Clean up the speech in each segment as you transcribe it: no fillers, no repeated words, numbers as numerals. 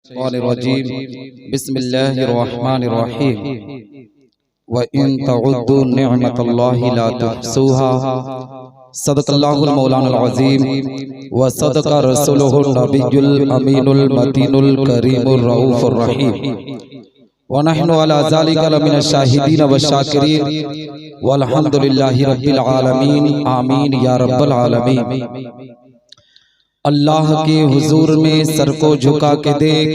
बिस्मिल्लाहिर्रहमानिर्रहीम व इन तउद्दू निअमतल्लाहि ला तुहसूहा सदक़ल्लाहुल मौलानुल अज़ीम व सदक़ा रसूलुहुन नबियुल अमीनुल मतीनुल करीमुर रऊफ़ुर रहीम व नहनु अला ज़ालिका लमिनश शाहिदीन व शाकिरीन वल्हम्दुलिल्लाहि रब्बिल आलमीन आमीन या रब्बल आलमीन। अल्लाह के हुजूर में सर को झुका के देख,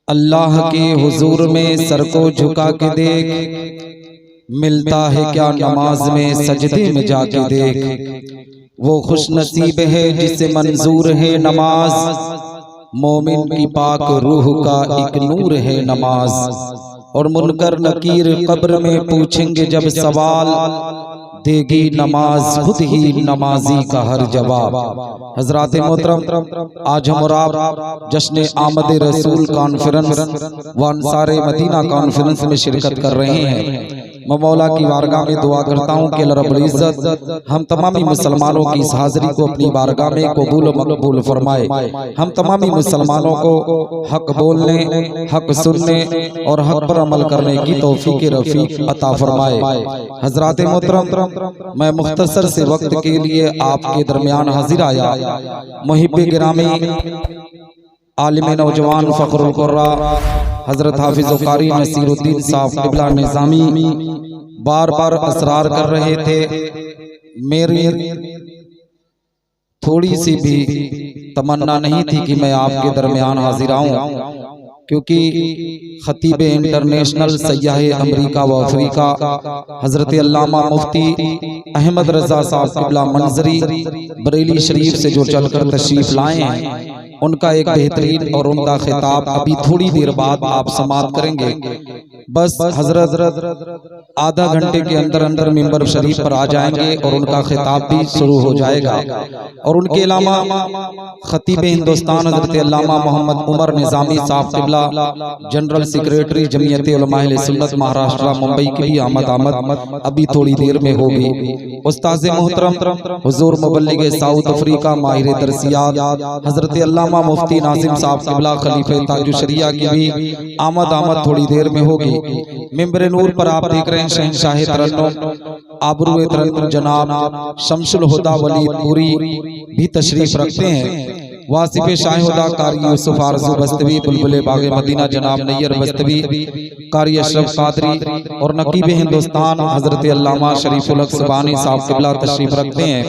अल्लाह के हुजूर में सर को झुका के देख, मिलता है क्या नमाज में सजदे में जाके देख। वो खुश नसीब है जिसे मंजूर है नमाज, मोमिन की पाक रूह का एक नूर है नमाज। और मुनकर नकीर कब्र में पूछेंगे जब सवाल, देगी नमाज खुद ही नमाजी का हर जवाब। हजरात मोहतरम, आज हम और आप जश्न आमद रसूल कॉन्फ्रेंस व अंसारे मदीना कॉन्फ्रेंस में शिरकत कर रहे हैं। मैं मौला की बारगाह में दुआ करता हूँ कि अल्लाह रब्बुल इज्जत हम तमामी मुसलमानों की इस हाजिरी को अपनी बारगाह में कबूल व मकबूल फरमाए। हम तमामी मुसलमानों को हक बोलने, हक सुनने और हक पर अमल करने की तौफीक रफीक अता फरमाए। हजरात मोहतरम, मैं मुख्तसर से वक्त के लिए आपके दरमियान हाजिर आया। मुहिब्बे गिरामी आलिम नौजवान फ़ख्रुल कुर्रा हजरत हाफिज़ कारी नसीरुद्दीन साहब क़िबला निज़ामी बार बार असरार कर रहे थे। मेरी थोड़ी सी भी तमन्ना नहीं थी कि मैं आपके दरमियान हाजिर आऊं, क्योंकि खतीब इंटरनेशनल सयाह अमरीका व अफ्रीका हजरत अल्लामा मुफ्ती अहमद रजा साहब क़िबला मंजरी बरेली शरीफ से जो चलकर तशरीफ लाए हैं, उनका एक बेहतरीन और उनका खिताब अभी थोड़ी देर बाद आप समाप्त करेंगे। बस हजरत आधा घंटे के अंदर अंदर मिंबर शरीफ पर आ जाएंगे और उनका खिताब भी शुरू हो जाएगा। और उनके अलावा खतीब हिंदुस्तान हजरत अल्लामा मोहम्मद उमर निज़ामी साहब क़िबला जनरल सेक्रेटरी जमीयत उलमा अहले सुन्नत महाराष्ट्र मुंबई की भी आमद अभी थोड़ी देर में होगी। उस्ताद मोहतरम हुजूर मुबल्लिग साउथ अफ्रीका माहिर दरसियात हजरत अल्लामा मुफ्ती नासिम साहब क़िबला खलीफे ताजुश शरिया की भी आमद थोड़ी देर में होगी। मिंबर नूर पर आप देख रहे हैं शहंशाह तरन्नुम आबरूए तरन्नुम जनाब शमसुल हुदा वलीदपुरी भी तशरीफ रखते हैं। वासिफ़े शाहुदा कारी यूसुफ आरज़ू बस्तवी बुलबुले बागे मदीना जनाब नैयर बस्तवी कारी अशरफ कादरी और नकीब हिंदुस्तान हजरत अल्लामा शरीफुल हक सुबानी साहब क़िबला तशरीफ रखते हैं।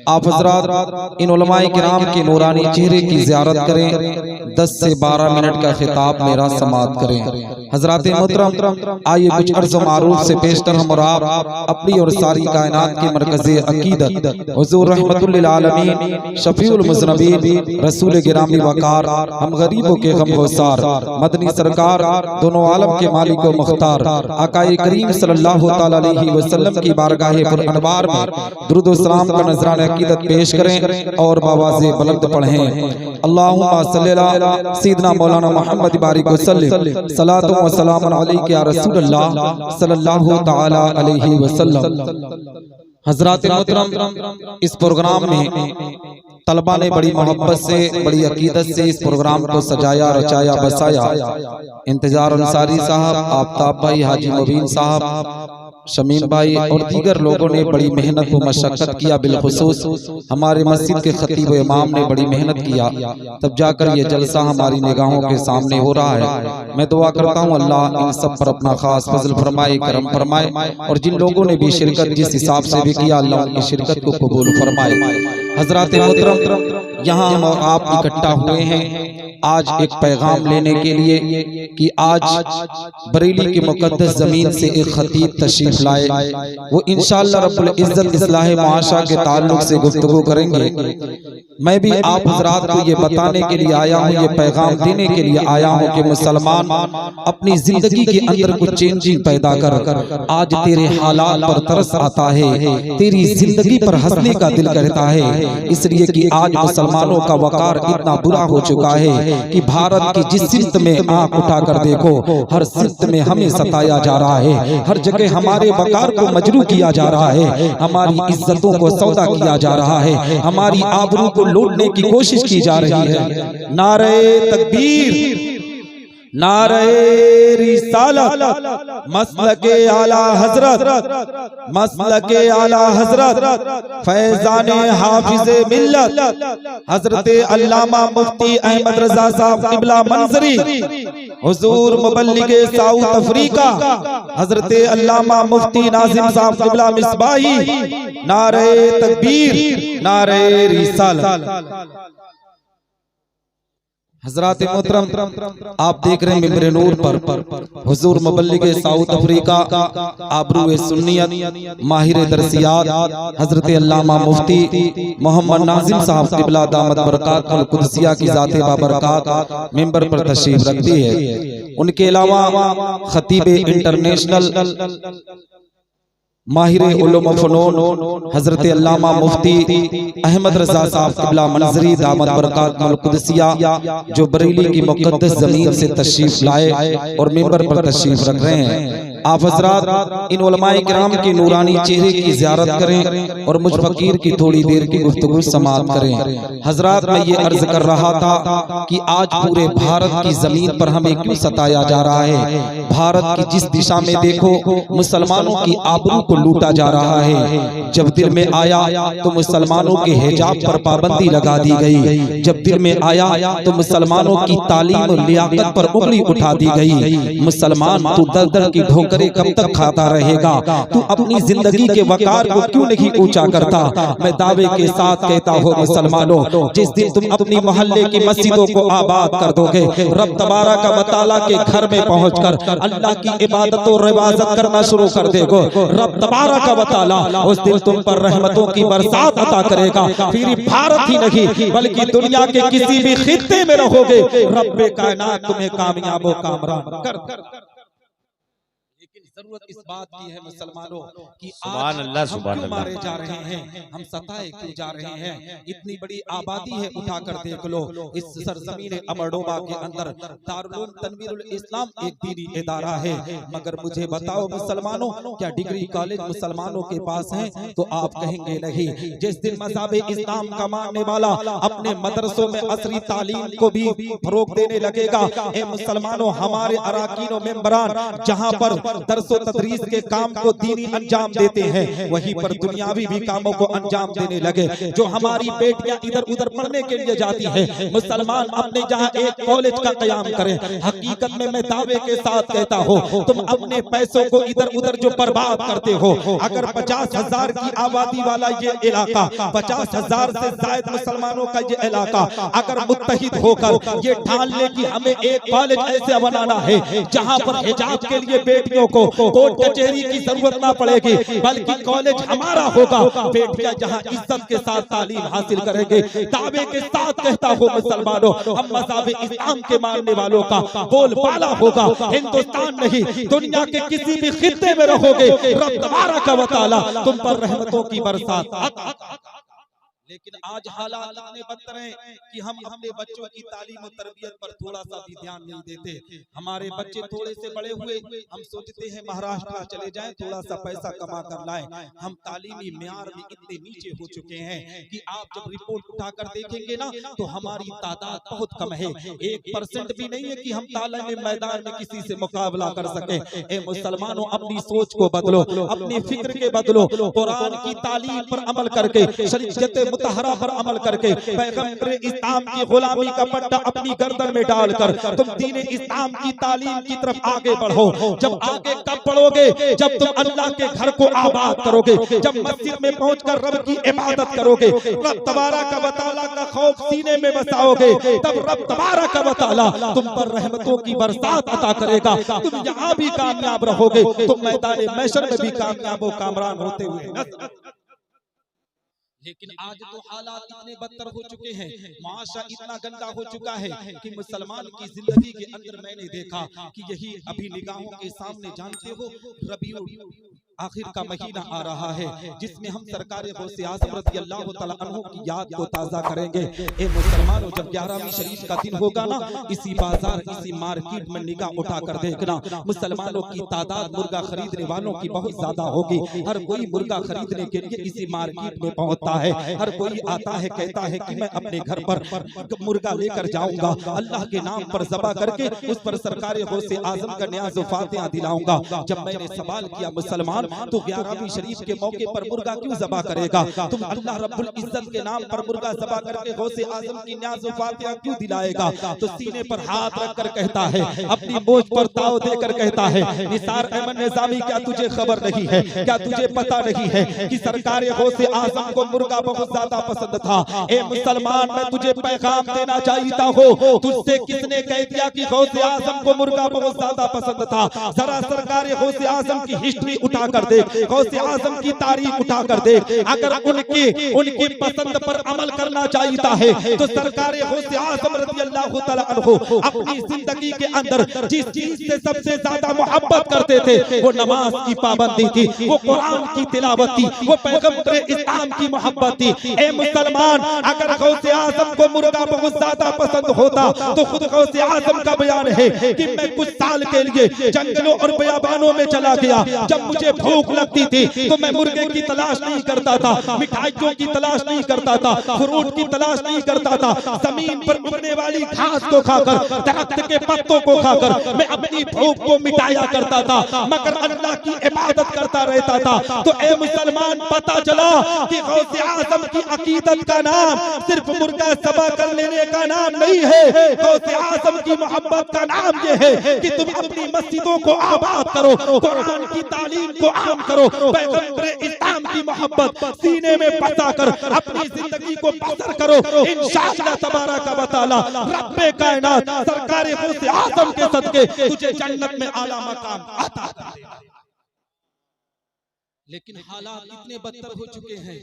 आप हजरात इन उलमाए किराम के नूरानी चेहरे की ज़ियारत करें। 10 से 12 मिनट का खिताब मेरा समाप्त करें। हजरात मोहतरम, आइए कुछ अर्ज़ मारूफ से पेशतर हम और आप अपनी और सारी कायनात के मरकज़े अकीदत हुज़ूर रहमतुल लिल आलमीन शफीउल मुज़नबीन रसूल गिरामी वकार हम गरीबों के गमगुसार मदनी सरकार दोनों आलम के मालिक व मुख्तार आकाए करीम सल्लल्लाहु तआला अलैहि वसल्लम की बारगाह पुर अनवार में दुरूद व सलाम का नजराना अकीदत पेश करें और बावाज़े बुलंद पढ़ें। अल्लाहुम्मा सल्ली अला सय्यिदना मौलाना मुहम्मद बारिक वसल्लम सलातो व सलामुन अलैका या रसूलल्लाह सल्लल्लाहु तआला अलैहि वसल्लम। हज़रात मोहतरम, इस प्रोग्राम में तलबा ने बड़ी मोहब्बत से बड़ी अकीदत से इस प्रोग्राम को सजाया रचाया बसाया। इंतजार अंसारी साहब, आफ्ताब भाई, हाजी मुबीन साहब, शमीम भाई और दीगर लोगों ने बड़ी मेहनत व मशक्क़त किया। बिलखुसूस हमारे मस्जिद के खतीब व इमाम ने बड़ी मेहनत किया, तब जाकर ये जलसा हमारी निगाहों के सामने हो रहा है। मैं दुआ करता हूँ अल्लाह इन सब पर अपना खास फजल फरमाए, करम फरमाए। और जिन लोगों ने भी शिरकत जिस हिसाब से भी किया, अल्लाह उनकी शिरकत को कबूल फरमाए। हजरात मोहतरम, यहाँ हम और आप इकट्ठा हुए हैं आज एक पैगाम लेने के लिए कि आज बरेली की मुकद्दस जमीन से एक खतीब तशरीफ लाए। वो इंशाअल्लाह रब्बुल इज्जत इस्लाह मुआशा के ताल्लुक से गुफ्तगू करेंगे। मैं भी आप हजरात को ये बताने के लिए आया हूँ, ये पैगाम देने के लिए आया हूँ कि मुसलमान अपनी जिंदगी के अंदर कुछ चेंजिंग पैदा कर। आज तेरे हालात पर तरस आता है, तेरी जिंदगी पर हंसने का दिल करता है, इसलिए कि आज मुसलमानों का वकार इतना बुरा हो चुका है कि भारत की जिस सिमत में आंख उठाकर देखो, हर सिमत में हमें सताया जा रहा है, हर जगह हमारे वकार को मजरू किया जा रहा है, हमारी इज्जतों को सौदा किया जा रहा है, हमारी आबरू को लूटने की कोशिश की जा रही है। नारे तकबीर, नारे रिसालत मसलके आला हजरत, मसलके आला हजरत फैजाने हाफिज़े मिल्लत हजरत अल्लामा मुफ्ती अहमद रजा साहब क़िबला मंजरी, हुजूर मुबल्लिगे साउथ अफ्रीका हजरत अल्लामा मुफ्ती नाजिम साहब क़िबला मिसबाही। नारे तकबीर, नारे रिसालत। हजरात मोहतरम, आप देख रहे हैं मिंबर नूर पर हुजूर मुबल्लिगे साउथ अफ्रीका, आबरूए सुन्नियत, माहिर दरसियात हजरत अल्लामा मुफ्ती मोहम्मद नाजिम साहब क़िबला दामत बरकातुल कुदसिया की ज़ाते बाबरकात मिंबर पर तशरीफ रखती है। उनके अलावा खतीब इंटरनेशनल, माहिर उलूम व फ़नून हजरत अल्लामा मुफ्ती अहमद रजा साहब क़िबला मंजरी दामत बरकातुल कुदसिया, जो बरेली की मुक़द्दस ज़मीन से तशरीफ लाए और मिंबर पर तशरीफ रख रहे हैं। आप हजरात इन उलमाए किराम के नूरानी चेहरे की ज़ियारत करें और मुझ फकीर की थोड़ी देर की गुफ्तगू समाअत करें। हजरात, मैं ये अर्ज कर रहा था कि आज पूरे भारत की जमीन पर हमें क्यों सताया जा रहा है। भारत की जिस दिशा में देखो मुसलमानों की आबरू को लूटा जा रहा है। जब दिल में आया तो मुसलमानों के हिजाब पर पाबंदी लगा दी गई। जब दिल में आया तो मुसलमानों की तालीम और लियाकत पर उंगली उठा दी गई। मुसलमान तू दर दर की करे कब तक खाता रहेगा, तू अपनी जिंदगी के वकार को क्यों नहीं ऊंचा करता। मैं दावे के साथ कहता हूँ मुसलमानों, जिस दिन तुम अपनी मोहल्ले की मस्जिदों को आबाद कर दोगे, रब तबारक व तआला के घर में पहुंचकर अल्लाह की इबादत और रिवाजत करना शुरू कर देगो, रब तबारक व तआला उस दिन तुम पर रहमतों की बरसात अता करेगा। फिर भारत ही नहीं बल्कि दुनिया के किसी भी खित्ते में रहोगे, रब्बे कायनात तुम्हें कामयाब व कामरान कर। जरूरत इस बात की है मुसलमानों कि आज हम क्यों मारे जा रहे हैं, हम सताए क्यों जा रहे हैं। इतनी बड़ी आबादी है, उठाकर देख लो इस सरजमीन अमरडोबा के अंदर दारुल तनवीरुल इस्लाम एक दीनी इदारा है। मगर मुझे बताओ मुसलमानों, क्या डिग्री कॉलेज मुसलमानों के पास हैं? तो आप कहेंगे नहीं। जिस दिन मज़हब इस्लाम का मानने वाला अपने मदरसों में असरी तालीम को भी फरोग देने लगेगा, ए मुसलमानों, हमारे अराकीन और मेंबरान जहां पर दरसो तदरीस के काम को दीनी अंजाम देते हैं, वहीं पर दुनियावी भी कामों को अंजाम देने लगे। जो हमारी बेटियां इधर उधर पढ़ने के लिए जाती हैं, मुसलमान अपने जहां एक कॉलेज का कयाम करें। हकीकत में मैं दावे के साथ कहता हूं, तुम अपने पैसों को इधर उधर जो बर्बाद करते हो, अगर 50,000 की आबादी वाला ये इलाका, 50,000 से ज्यादा मुसलमानों का ये इलाका अगर मुत्तहिद होकर ये ठान ले कि हमें एक कॉलेज ऐसे बनाना है जहां पर हिजाब के लिए बेटियों को कोर्ट कचहरी की जरूरत ना पड़ेगी, बल्कि कॉलेज हमारा होगा, बेटियां जहां इज्जत के साथ तालीम हासिल करेंगे। दावे के साथ कहता हूं मुसलमानों, हम मज़हब इस्लाम के मानने वालों का बोलबाला होगा। हिंदुस्तान नहीं दुनिया के किसी भी खित्ते में रहोगे, रब तबारक व तआला तुम पर रहमतों की बरसात। लेकिन आज हालात इतने बदतर हैं कि हम अपने बच्चों की तालीम और तरबियत पर थोड़ा सा भी ध्यान नहीं देते। हमारे बच्चे थोड़े से बड़े हुए, हम सोचते हैं महाराष्ट्र चले जाएं, थोड़ा सा पैसा कमा कर लाएं। हम तालीमी म्यार में इतने नीचे हो चुके हैं कि आप जब रिपोर्ट उठाकर देखेंगे ना, तो हमारी तादाद बहुत कम है। 1% भी नहीं है कि हम तालीमी मैदान में किसी से मुकाबला कर सके। ए मुसलमानों, अपनी सोच को बदलो, अपनी फिक्र के बदलो, कुरान की तालीम पर अमल करके, शरीयत मुतहरा पर अमल करके, पैगंबर इस्लाम की गुलामी का पट्टा अपनी गर्दन में डालकर तुम दीन इस्लाम की तालीम की तरफ आगे बढ़ो। जब आगे कब बढ़ोगे? जब तुम अल्लाह के घर को आबाद करोगे, जब मस्जिद में पहुंचकर रब की इबादत करोगे, रब तबारक व तआला का खौफ सीने में बसाओगे, तब रब तबारक व तआला तुम पर रहमतों की बरसात अता करेगा। तुम यहाँ भी कामयाब रहोगे, तुम मैदान महशर में भी कामयाब व कामरान होते हुए। लेकिन आज तो हालात इतने बदतर हो चुके हैं, माशा इतना गंदा हो चुका है कि मुसलमान की जिंदगी के अंदर मैंने देखा कि यही अभी निगाहों के सामने, जानते हो, रबीउल आखिर का महीना आ रहा है जिसमें हम सरकार गौसे आज़म रज़ी अल्लाह तआला अन्हु की याद को ताज़ा करेंगे। ए मुसलमानों, जब 11वीं शरीफ का दिन होगा ना, इसी बाजार इसी मार्केट में निगाह उठा कर देखना, मुसलमानों की तादाद मुर्गा खरीदने वालों की बहुत ज्यादा होगी। हर कोई मुर्गा खरीदने के लिए इसी मार्केट में पहुंचता है। हर कोई आता है, कहता है कि मैं अपने घर पर मुर्गा लेकर जाऊंगा, अल्लाह के नाम पर ज़बा करके उस पर सरकार गौसे आज़म का न्याज़ व फातिहा दिलाऊंगा। जब मैंने सवाल किया, मुसलमान तो 11वीं शरीफ के मौके पर मुर्गा क्यों ज़बा करेगा? तुम अल्लाह रब्बुल इज्जत के नाम पर मुर्गा ज़बा करके गौसे आज़म की न्याज़ व फातिहा क्यों दिलाएगा? तो सीने पर हाथ रखकर कहता है, अपनी बोझ पर ताव देकर कहता है, निसार अहमद निज़ामी, क्या तुझे खबर नहीं है, क्या तुझे पता नहीं है कि सरकार गौसे आज़म को मुर्गा बहुत ज्यादा पसंद था? ए मुसलमान, मैं तुझे पैगाम देना चाहता हूँ, तुझसे किसने कह दिया कि गौसे आज़म को मुर्गा बहुत ज्यादा पसंद था? जरा सरकार गौसे आज़म की हिस्ट्री उठा कर देख, गौसे आज़म की तारीख उठा कर देख। अगर उनकी पसंद पर अमल करना चाहता है तो सरकार गौसे आज़म रज़ी अल्लाह तआला अन्हु अपनी जिंदगी के अंदर जिस चीज से सबसे ज्यादा मोहब्बत करते थे वो नमाज की पाबंदी थी, वो कुरान की तिलावत थी, वो पैगंबर इस्लाम की मोहब्बत थी। ए मुसलमान, अगर गौसे आज़म को मुर्गा बहुत ज्यादा पसंद होता तो खुद गौसे आज़म का बयान है कि मैं कुछ साल के लिए जंगलों और बयाबानों में चला गया, जब मुझे भूख लगती थी तो मैं मुर्गे की तलाश नहीं करता था, मिठाइयों की तलाश नहीं करता था, फ्रूट की तलाश नहीं करता था, जमीन पर उगने वाली घास को खाकर, दरख्त के पत्तों को खाकर मैं अपनी भूख को मिटाया करता था, मगर अल्लाह की इबादत करता रहता था। तो ए मुसलमान, पता चला कि गौसे आज़म की अकीदत का नाम सिर्फ मुर्गा ज़बा कर लेने का नाम नहीं है। गौसे आज़म की मोहब्बत का नाम यह है कि तुम अपनी मस्जिदों को आबाद करो, कुरान की तालीम को आम करो, पैगंबर इस्लाम की मोहब्बत सीने में बसा कर अपनी जिंदगी को बसर करो। इंशाअल्लाह तबारक व तआला रब्बे कायनात सरकार गौसे आज़म के सदके तुझे जन्नत में आला मकाम अता कर देगा। लेकिन हालात इतने बदतर हो चुके हैं,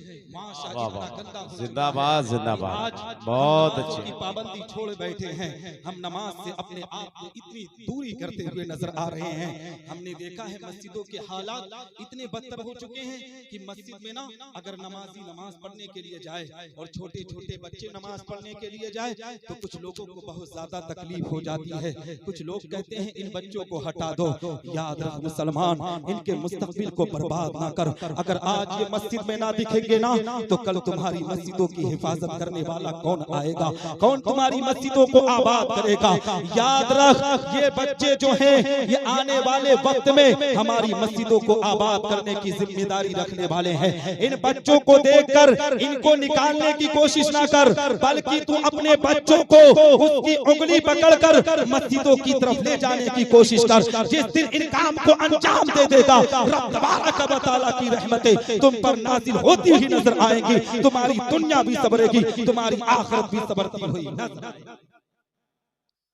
जिंदाबाद जिंदाबाद, बहुत अच्छी की पाबंदी छोड़ बैठे हैं, हम नमाज से अपने आप को इतनी दूरी करते हुए नजर आ रहे हैं। हमने देखा है मस्जिदों के हालात इतने बदतर हो चुके हैं कि मस्जिद में ना अगर नमाजी नमाज पढ़ने के लिए जाए और छोटे छोटे बच्चे नमाज पढ़ने के लिए जाए तो कुछ लोगों को बहुत ज्यादा तकलीफ हो जाती है। कुछ लोग कहते हैं इन बच्चों को हटा दो। याद रख मुसलमान, इनके मुस्तकबिल को बर्बाद ना कर। अगर आज ये मस्जिद में ना दिखेंगे ना तो कल तुम्हारी मस्जिदों की हिफाजत करने वाला कौन आएगा? कौन तुम्हारी मस्जिदों को आबाद करेगा? याद रख, ये बच्चे जो हैं ये आने वाले वक्त में हमारी मस्जिदों को आबाद करने की जिम्मेदारी रखने वाले हैं। इन बच्चों को देखकर इनको निकालने की कोशिश ना कर, बल्कि तू अपने बच्चों को उसकी उंगली पकड़कर मस्जिदों की तरफ ले जाने की कोशिश कर। जिस दिन इन काम को अंजाम दे देगा, रब तबारक व तआला की रहमतें तुम पर नाजिल होती ही नजर आएंगी। तुम्हारी दुनिया भी सबरेगी, तुम्हारी आखिरत भी सबरती हुई नजर आएगी।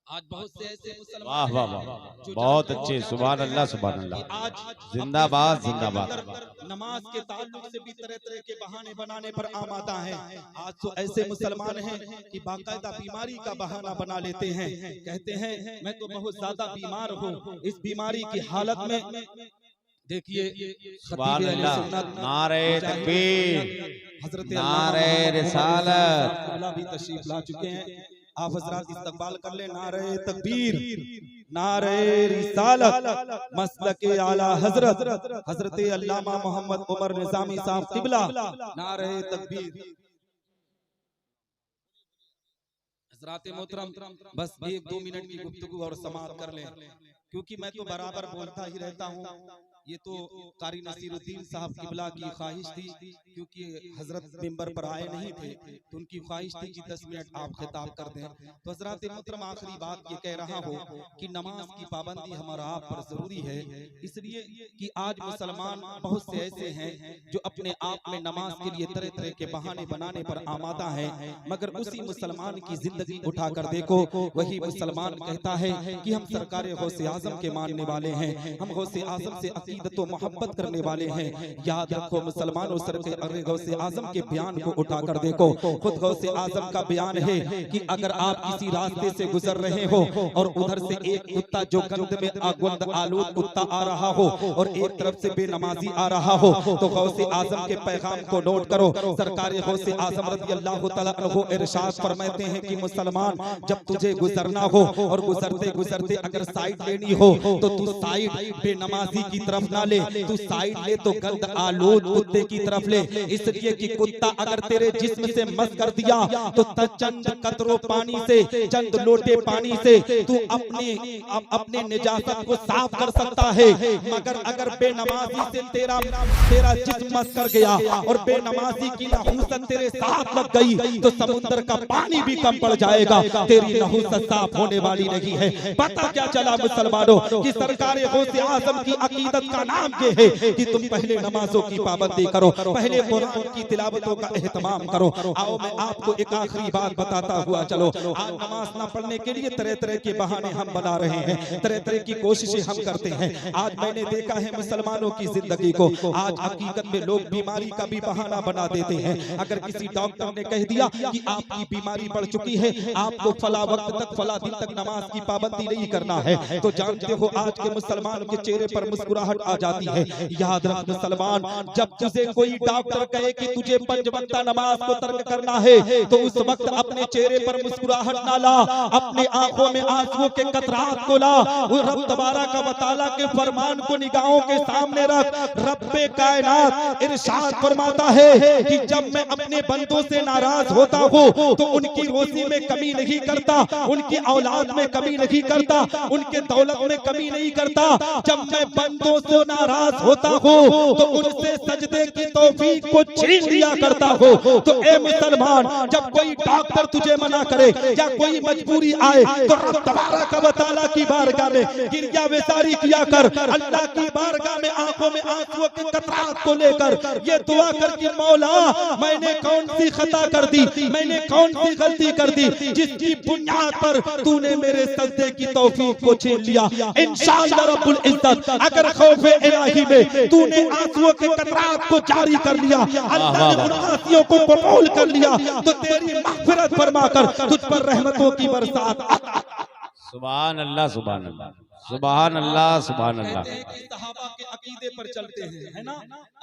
आज बहुत से ऐसे मुसलमान, वाह वाह वाह, बहुत अच्छे, सुभान अल्लाह सुभान अल्लाह, आज जिंदाबाद जिंदाबाद। नमाज के ताल्लुक से भी तरह तरह के बहाने बनाने पर आमादा हैं। आज तो ऐसे मुसलमान हैं कि बाकायदा बीमारी का बहाना बना लेते हैं, कहते हैं मैं तो बहुत ज्यादा बीमार हूँ। इस बीमारी की हालत में देखिए, नारे तकबीर, नारे रिसालत भी तशरीफ ला चुके हैं। आप हजरात इस्तकबाल कर ले। नारे तकबीर, नारे रिसालत, मसलके आला हजरत हजरत अल्लामा मोहम्मद उमर निज़ामी साहब क़िबला, नारे तकबीर। हजरात मोहतरम, बस 1-2 मिनट की गुफ्तगू और समाप्त कर लें, क्योंकि मैं तो बराबर बोलता ही रहता हूँ। ये तो कारी नसीरुद्दीन साहब क़िबला की ख्वाहिश थी, क्योंकि हजरत मिंबर पर आए नहीं थे तो उनकी ख्वाहिश थी कि 10 मिनट आप खिताब कर दें। तो हजरात मोहतरम, आखिरी बात ये कह रहा हूँ कि नमाज की पाबंदी हमारा आप पर जरूरी है, इसलिए कि आज मुसलमान बहुत से ऐसे हैं जो अपने आप में नमाज के लिए तरह तरह के बहाने बनाने पर आमादा है, मगर उसी मुसलमान की जिंदगी उठाकर देखो, वही मुसलमान कहता है कि हम सरकार गौसे आज़म के मानने वाले हैं, हम गौसे आज़म से अकीदत व मोहब्बत करने वाले हैं। याद रखो मुसलमानों, सर के गौसे आजम के बयान को उठाकर देखो। खुद गौसे आजम का बयान है कि अगर आप किसी रास्ते से गुजर रहे हो और उधर से एक कुत्ता जो गंद में गंद आलूद कुत्ता आ रहा हो और एक तरफ से बेनमाजी आ रहा हो, तो गौसे आजम के पैगाम को नोट करो। सरकार गौसे आजम रज़ी अल्लाह तआला अन्हु इरशाद फरमाते हैं कि मुसलमान, जब तुझे गुजरना हो और गुजरते गुजरते अगर साइड लेनी हो तो तू साइड बेनमाजी की तरफ ना ले, तू साइड ले तो गंद आलूद कुत्ते की तरफ ले। इसलिए कि कुत्ता अगर तेरे जिस्म से मस कर दिया तो चंद कतरों पानी से, चंद लोटे पानी से तू अपने निजात को साफ कर सकता है। मगर अगर बेनमाजी से तेरा जिस्म मस कर गया और बेनमाजी की नहुसत तेरे साथ लग गई तो समुद्र का पानी भी कम पड़ जाएगा, तेरी नहुसत साफ होने वाली नहीं है। पता क्या चला मुसलमानों कि सरकार गौसे आजम की अकीदत का नाम ये है कि तुम पहले नमाजों की पाबंदी करो, पहले कुरान की तिलावतों का एहतमाम करो। आओ मैं आपको एक आखिरी बात बताता हुआ चलो। आज नमाज ना पढ़ने के लिए तरह तरह के बहाने हम बना रहे हैं, तरह तरह की कोशिशें हम करते हैं। आज मैंने देखा है मुसलमानों की जिंदगी को, आज हकीकत में लोग बीमारी का भी बहाना बना देते हैं। अगर किसी डॉक्टर ने कह दिया कि आपकी बीमारी बढ़ चुकी है, आपको फला वक्त तक फला दिन तक नमाज की पाबंदी नहीं करना है, तो जानते हो आज के मुसलमान के चेहरे पर मुस्कुराहट आ जाती है। याद रख मुसलमान, जब तुझे कोई डॉक्टर कहे कि तुझे 5 वक्त नमाज को तर्क करना है तो उस वक्त अपने चेहरे पर मुस्कुराहट ना ला, अपने आंखों में आंसुओं के कतरात को ला। रब तबारक व तआला के फरमान को निगाहों के सामने रख। रब्बे कायनात इरशाद फरमाता है कि जब मैं अपने बंदों से नाराज होता हूँ तो उनकी रोजी में कमी नहीं करता, उनकी औलाद में कमी नहीं करता, उनके दौलत में कमी नहीं करता। जब मैं बंदों से नाराज होता हूँ तो उनसे सजदे की तौफीक को छीन लिया करता हूँ। तो ए मुसलमान, जब कोई डॉक्टर तुझे मना करे या कोई मजबूरी आए तो रब तबारक व तआला की बारगाह में गिरिया बेसारी किया कर। अल्लाह की बारगाह में आंखों में आंसुओं के कतरात को लेकर ये दुआ कर कि मौला, मैंने कौन सी खता कर दी, मैंने कौन सी गलती कर दी जिसकी बुनियाद पर तूने मेरे सजदे की तौफीक को छीन लिया। इंशाअल्लाह रब्बुल इज्जत, अगर खौफे इलाही में तूने आंसुओं के कतरात को जारी कर लिया, अल्लाह ने उन आंसुओं को कबूल कर लिया, तो तेरी मग़फ़िरत फरमाकर तुझ पर रहमतों की बरसात। सुभान अल्लाह, सुभान अल्लाह, सुभान अल्लाह, सुभान अल्लाह। सहाबा के अकीदे पर चलते हैं, है ना।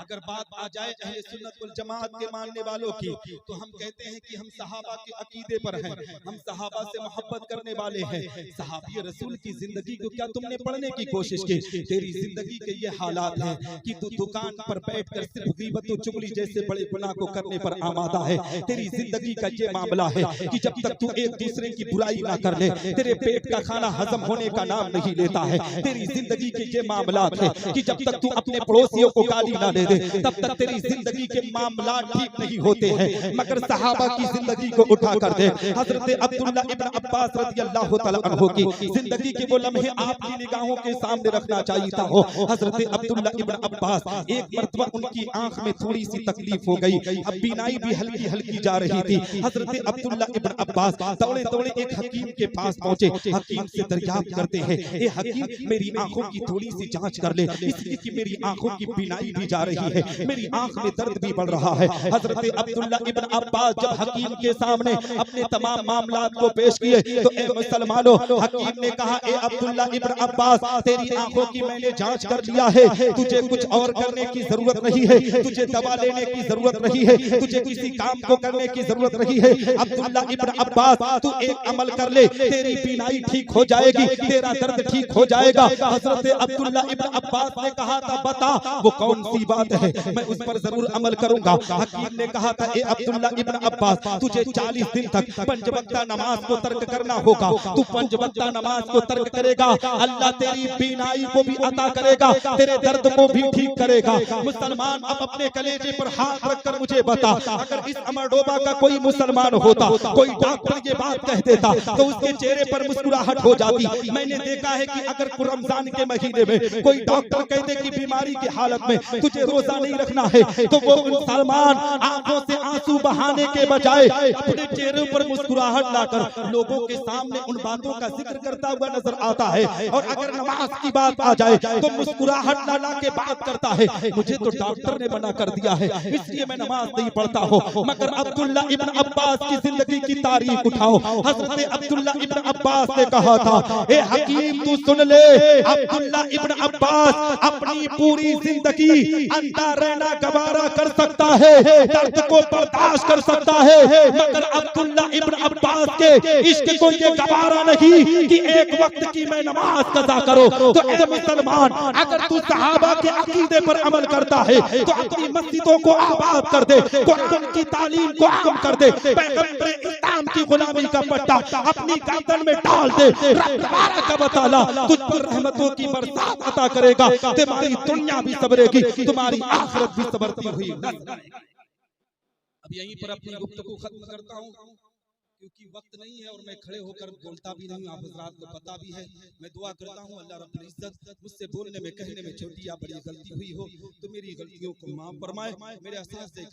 अगर बात आ जाए अहले सुन्नत वल जमात के मानने वालों की, तो हम कहते हैं कि हम सहाबा के अकीदे पर हैं, हम सहाबा से मोहब्बत करने वाले हैं। सहाबी रसूल की जिंदगी को क्या तुमने पढ़ने की कोशिश की? तेरी जिंदगी के ये हालात हैं कि तू दुकान पर बैठकर सिर्फ गीबत व चुगली जैसे बड़े गुनाह को करने पर आमादा है। तेरी जिंदगी का ये मामला है कि जब तक तू एक दूसरे की बुराई ना कर ले, तेरे पेट का खाना हजम होने का नाम नहीं लेता है। तेरी जिंदगी के ये मामलात है कि जब तक तू अपने पड़ोसियों को गाली ना दे दे, तब तक तेरी जिंदगी के मामलात ठीक नहीं होते हैं। मगर सहाबा की जिंदगी को उठा कर दे। हजरत अब्दुल्ला इब्न अब्बास रज़ी अल्लाह तआला अन्हु की जिंदगी के वो लम्हे आपकी निगाहों के सामने रखना चाहिए हो। हजरत अब्दुल्ला इब्न अब्बास, एक मर्तबा उनकी आंख में थोड़ी सी तकलीफ हो गई, अब बीनाई भी हल्की हल्की जा रही थी। हजरत अब्दुल्ला इब्न अब्बास दौड़े दौड़े एक हकीम के पास पहुंचे। हकीम से दरियाफ्त करते हैं, ए हकीम, मेरी आंखों की थोड़ी सी जांच कर ले, इसलिए कि मेरी आंखों की बीनाई भी जा रही है, मेरी आंख में दर्द भी बढ़ रहा है। हजरत अब्दुल्ला इब्न अब्बास जब हकीम के सामने अपने तमाम मामलात को पेश किए तो ए मुसलमानों, हकीम ने कहा, ए अब्दुल्ला इब्न अब्बास, तेरी आंखों की मैंने जांच कर लिया है, तुझे कुछ और करने की जरूरत नहीं है, तुझे दवा लेने की जरूरत नहीं है, तुझे किसी काम को करने की जरूरत नहीं है। अब्दुल्ला इब्न अब्बास, तू एक अमल कर ले, तेरी बीनाई ठीक हो जाएगी, तेरा दर्द ठीक हो जाएगा। हजरत अब्दुल्ला इब्न अब्बास ने कहा था, बता वो कौन सी बात है, मैं उस पर जरूर अमल करूंगा। हकीम ने कहा था, ए अब्दुल्ला इब्न अब्बास, तुझे 40 दिन तक 5 वक्त नमाज को तर्क करना होगा। तू 5 वक्त नमाज को तर्क करेगा, अल्लाह तेरी बीनाई को भी अता करेगा, तेरे दर्द को भी ठीक करेगा। मुसलमान, अब अपने कलेजे पर हाथ रखकर मुझे बता, अगर इस अमरडोबा का कोई मुसलमान होता, कोई डॉक्टर ये बात कह देता तो उसके चेहरे पर मुस्कुराहट हो जाती। मैंने देखा है कि अगर रमजान के महीने में कोई डॉक्टर कह दे कि बीमारी की हालत में तुझे रोजा नहीं रखना है, तो वो सलमान आंखों से आंसू बहाने के बजाय अपने चेहरे पर मुस्कुराहट लाकर लोगों के सामने उन बातों का जिक्र करता हुआ नजर आता है। और अगर नमाज की बात आ जाए तो मुस्कुराहट ला के बात करता है, मुझे तो डॉक्टर ने मना कर दिया है इसलिए मैं नमाज नहीं पढ़ता हूँ। मगर अब्दुल्ला इब्न अब्बास की जिंदगी की तारीख उठाओ। हजरत अब्दुल्ला इब्न अब्बास ने कहा था, ए हकीम तू सुन ले, अब्दुल्ला इब्न अब्बास अपनी पूरी जिंदगी अंधा रहना गवारा कर सकता है, दर्द को बर्दाश्त कर सकता है, मगर अब्दुल्ला इब्न अब्बास के इश्क को ये गवारा नहीं कि एक वक्त की मैं नमाज कज़ा करो। तो ए मुसलमान, अगर तू सहाबा के अकीदे पर अमल करता है तो अपनी मस्जिदों को आबाद कर दे, कुरान की तालीम को आम कर दे, पैगंबर इस्लाम की गुलामी का पट्टा अपनी गर्दन में डाल दे। रब तबारक व तआला तुझ पर रहमतों की बरसात अता करेगा, तुम्हारी दुनिया भी सबरेगी, तुम्हारी आखिरत भी सबरती हुई। अब यहीं पर अपनी गुफ्तगू खत्म करता हूँ क्योंकि वक्त नहीं है और मैं खड़े होकर बोलता भी नहीं, आप हज़रात को पता भी है। मैं दुआ करता हूँ अल्लाह रब्बुल इज्जत मुझसे बोलने में कहने में छोटी या बड़ी गलती हुई हो तो मेरी गलतियों को माफ फरमाए। मेरे एहसास से